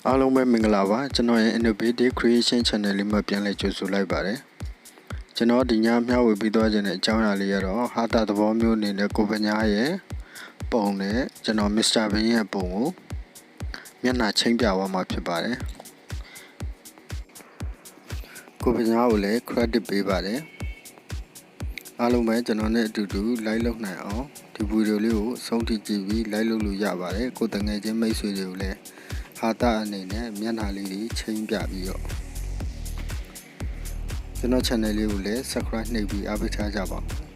အားလုံးပဲမင်္ဂလာပါကျွန်တော်ရဲ့ Innovative Creation Channel လေးမှာပြန်လည်ကြိုဆိုလိုက်ပါတယ်ကျွန်တော်ဒီညမျှဝေပေးသွားခြင်းတဲ့အကြောင်းအရာလေးကတော့ဟာတာသဘောမျိုးအနေနဲ့ကိုပညာရဲ့ပုံနဲ့ကျွန်တော် Mr. Bean ရဲ့ပုံကိုမျက်နှာချင်းပြသွားမှာဖြစ်ပါတယ်ကိုပညာကိုလည်း credit ပေးပါတယ်အားလုံးပဲကျွန်တော်နဲ့အတူတူ like လုပ်နိုင်အောင်ဒီဗီဒီယိုလေးကိုအဆုံးထိကြည့်ပြီး like လုပ်လို့ရပါတယ်ကိုတငယ်ချင်းမိတ်ဆွေတွေကိုလည်းဟာတာအနေနဲ့မျက်နှာလေးတွေချင်းပြပြီးတော့ကျွန်တော် channel လေးကိုလည်း subscribe နှိပ်ပြီးအားပေးထားကြပါဦး